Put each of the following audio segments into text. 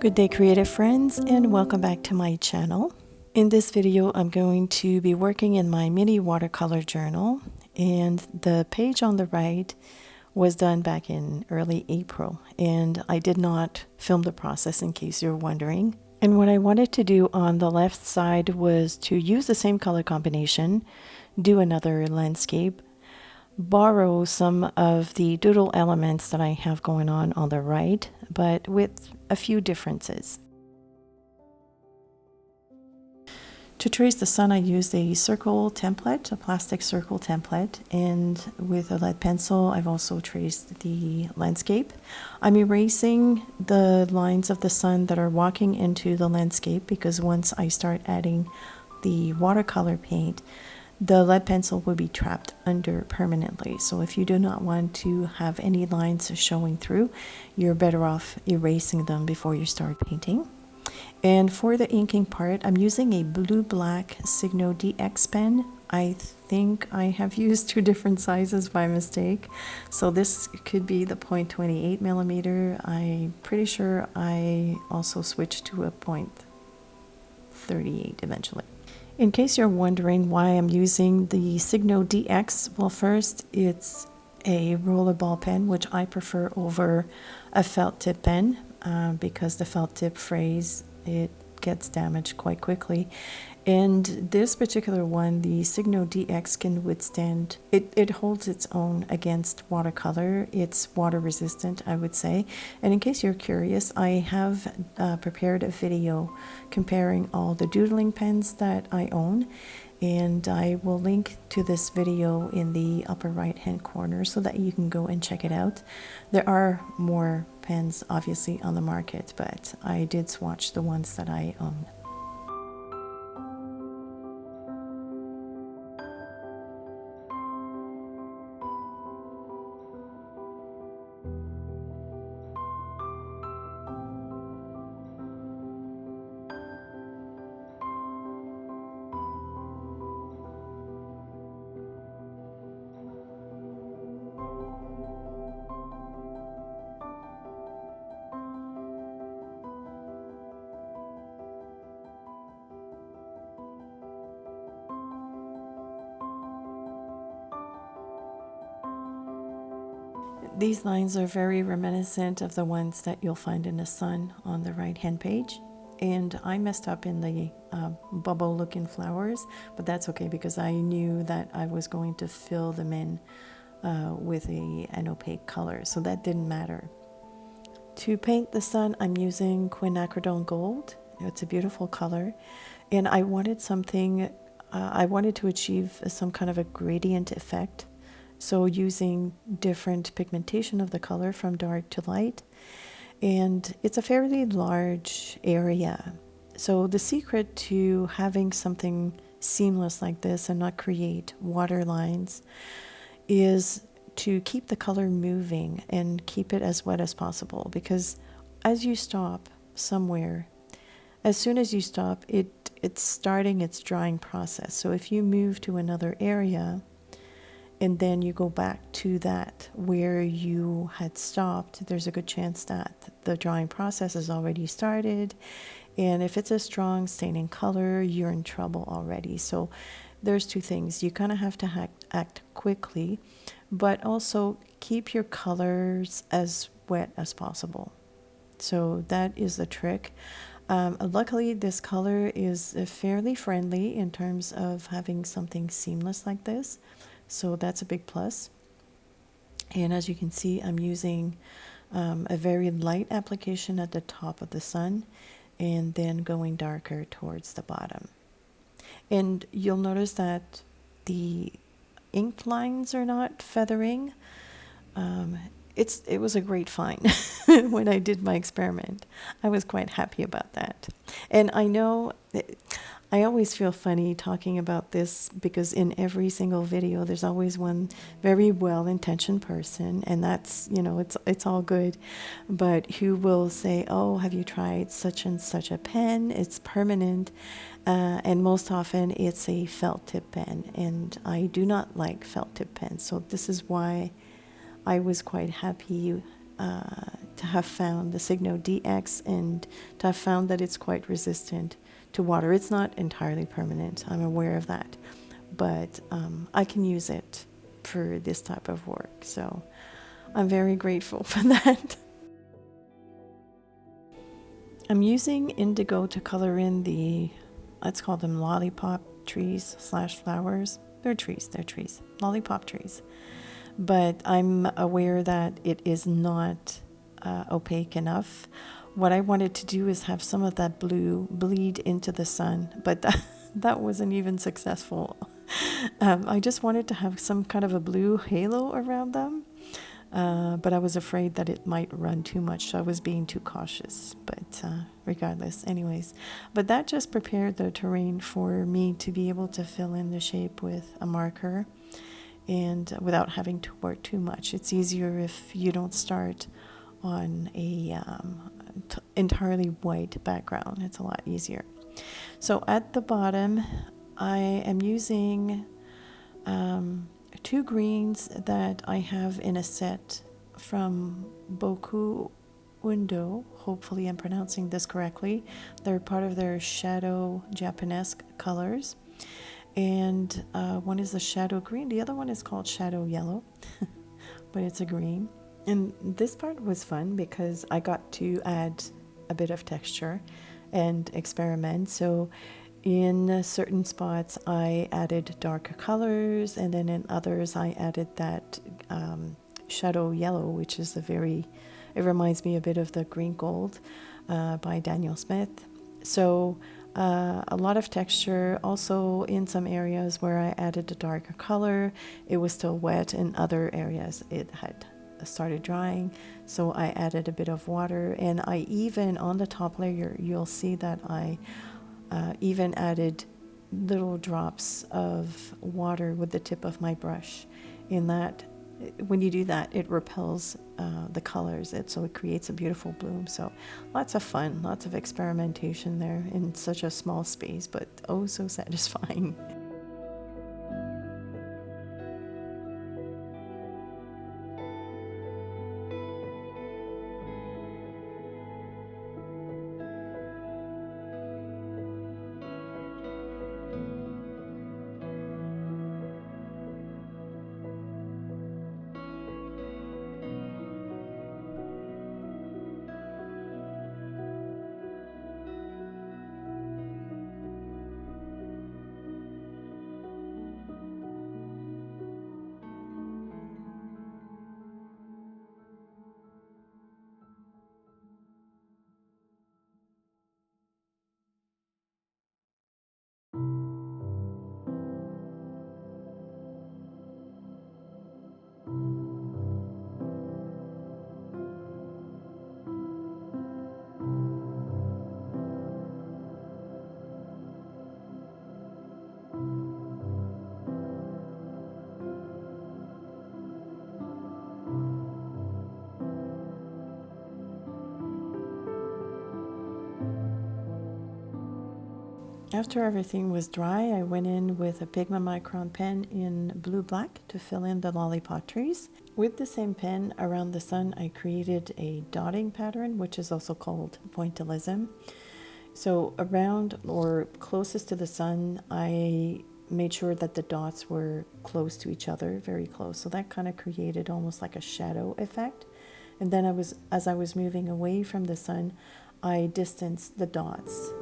Good day, creative friends, and welcome back to my channel. In this video, I'm going to be working in my mini watercolor journal, and the page on the right was done back in early April, and I did not film the process in case you're wondering. And what I wanted to do on the left side was to use the same color combination, do another landscape, borrow some of the doodle elements that I have going on the right, but with a few differences. To trace the sun, I used a circle template, a plastic circle template, and with a lead pencil, I've also traced the landscape. I'm erasing the lines of the sun that are walking into the landscape because once I start adding the watercolor paint, the lead pencil will be trapped under permanently. So if you do not want to have any lines showing through, you're better off erasing them before you start painting. And for the inking part, I'm using a blue-black Signo DX pen. I think I have used two different sizes by mistake. So this could be the 0.28 millimeter. I'm pretty sure I also switched to a 0.38 eventually. In case you're wondering why I'm using the Signo DX, well, first, it's a rollerball pen, which I prefer over a felt tip pen because the felt tip frays, it gets damaged quite quickly. And this particular one, the Signo DX, can withstand, it holds its own against watercolor. It's water resistant, I would say. And in case you're curious, I have prepared a video comparing all the doodling pens that I own. And I will link to this video in the upper right hand corner so that you can go and check it out. There are more pens obviously on the market, but I did swatch the ones that I own. These lines are very reminiscent of the ones that you'll find in the sun on the right hand page. And I messed up in the bubble looking flowers, but that's okay because I knew that I was going to fill them in with an opaque color, so that didn't matter. To paint the sun, I'm using quinacridone gold. It's a beautiful color, and I wanted something, I wanted to achieve some kind of a gradient effect. So using different pigmentation of the color from dark to light. And it's a fairly large area. So the secret to having something seamless like this and not create water lines is to keep the color moving and keep it as wet as possible. Because as you stop somewhere, as soon as you stop, it's starting its drying process. So if you move to another area, and then you go back to that where you had stopped, there's a good chance that the drying process has already started. And if it's a strong staining color, you're in trouble already. So there's two things. You kind of have to act quickly, but also keep your colors as wet as possible. So that is the trick. Luckily, this color is fairly friendly in terms of having something seamless like this. So that's a big plus. And as you can see, I'm using a very light application at the top of the sun and then going darker towards the bottom. And you'll notice that the ink lines are not feathering. It was a great find when I did my experiment. I was quite happy about that. And I know I always feel funny talking about this because in every single video there's always one very well-intentioned person, and that's, you know, it's all good, but who will say, oh, have you tried such and such a pen? It's permanent, and most often it's a felt tip pen, and I do not like felt tip pens. So this is why I was quite happy to have found the Signo DX and to have found that it's quite resistant to water. It's not entirely permanent, I'm aware of that, but I can use it for this type of work. So I'm very grateful for that. I'm using indigo to color in the, let's call them lollipop trees slash flowers. They're trees, lollipop trees. But I'm aware that it is not opaque enough. What I wanted to do is have some of that blue bleed into the sun, but that wasn't even successful. I just wanted to have some kind of a blue halo around them, but I was afraid that it might run too much, so I was being too cautious. But regardless, anyways. But that just prepared the terrain for me to be able to fill in the shape with a marker and without having to work too much. It's easier if you don't start on a entirely white background. It's a lot easier. So at the bottom, I am using 2 greens that I have in a set from Boku Undo. Hopefully I'm pronouncing this correctly. They're part of their Shadow Japanesque colors. And one is the shadow green. The other one is called shadow yellow, but it's a green. And this part was fun because I got to add a bit of texture and experiment. So in certain spots, I added darker colors, and then in others, I added that shadow yellow, which is it reminds me a bit of the green gold by Daniel Smith. So a lot of texture. Also in some areas where I added a darker color, it was still wet. In other areas it had started drying, so I added a bit of water. And I even, on the top layer, you'll see that I even added little drops of water with the tip of my brush. In that, when you do that, it repels the colors, so it creates a beautiful bloom. So lots of fun, lots of experimentation there in such a small space, but oh so satisfying. After everything was dry, I went in with a Pigma Micron pen in blue-black to fill in the lollipop trees. With the same pen around the sun, I created a dotting pattern, which is also called pointillism. So around or closest to the sun, I made sure that the dots were close to each other, very close. So that kind of created almost like a shadow effect. And then as I was moving away from the sun, I distanced the dots.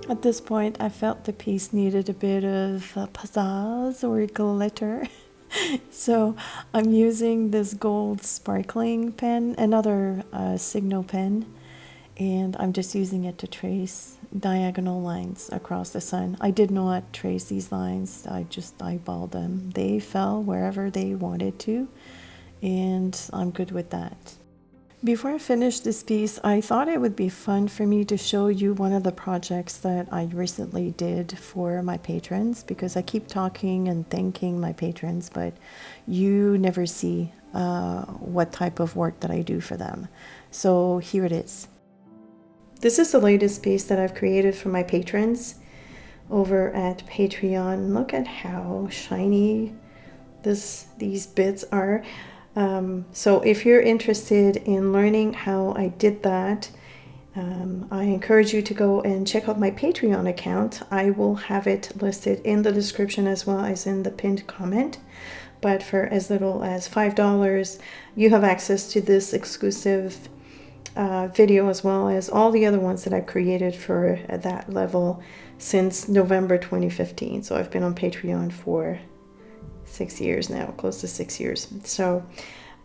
At this point, I felt the piece needed a bit of pizzazz or glitter. So I'm using this gold sparkling pen, another Signo pen, and I'm just using it to trace diagonal lines across the sun. I did not trace these lines, I just eyeballed them. They fell wherever they wanted to, and I'm good with that. Before I finish this piece, I thought it would be fun for me to show you one of the projects that I recently did for my patrons, because I keep talking and thanking my patrons, but you never see what type of work that I do for them. So here it is. This is the latest piece that I've created for my patrons over at Patreon. Look at how shiny these bits are. So if you're interested in learning how I did that, I encourage you to go and check out my Patreon account. I will have it listed in the description as well as in the pinned comment. But for as little as $5, you have access to this exclusive video as well as all the other ones that I've created for that level since November 2015. So I've been on Patreon for 6 years now, close to 6 years. So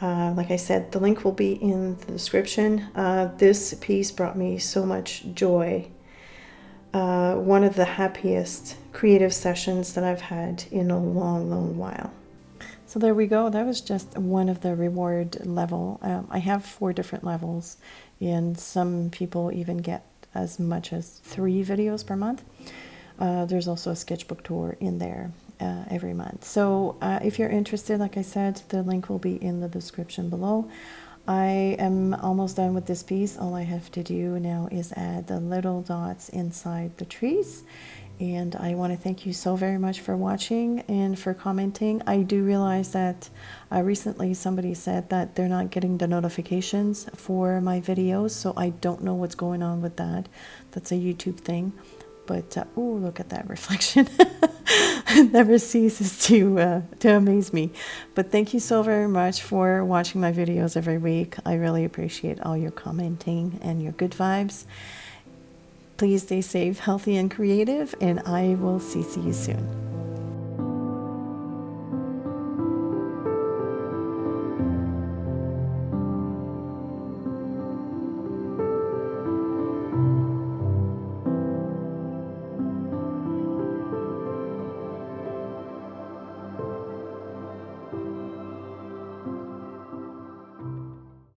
like I said, the link will be in the description. This piece brought me so much joy. One of the happiest creative sessions that I've had in a long while. So there we go. That was just one of the reward level. I have 4 different levels, and some people even get as much as 3 videos per month. There's also a sketchbook tour in there every month. So if you're interested, like I said, the link will be in the description below. I am almost done with this piece. All I have to do now is add the little dots inside the trees. And I want to thank you so very much for watching and for commenting. I do realize that recently somebody said that they're not getting the notifications for my videos, so I don't know what's going on with that. That's a YouTube thing. But, oh, look at that reflection. It never ceases to amaze me. But thank you so very much for watching my videos every week. I really appreciate all your commenting and your good vibes. Please stay safe, healthy, and creative, and I will see you soon.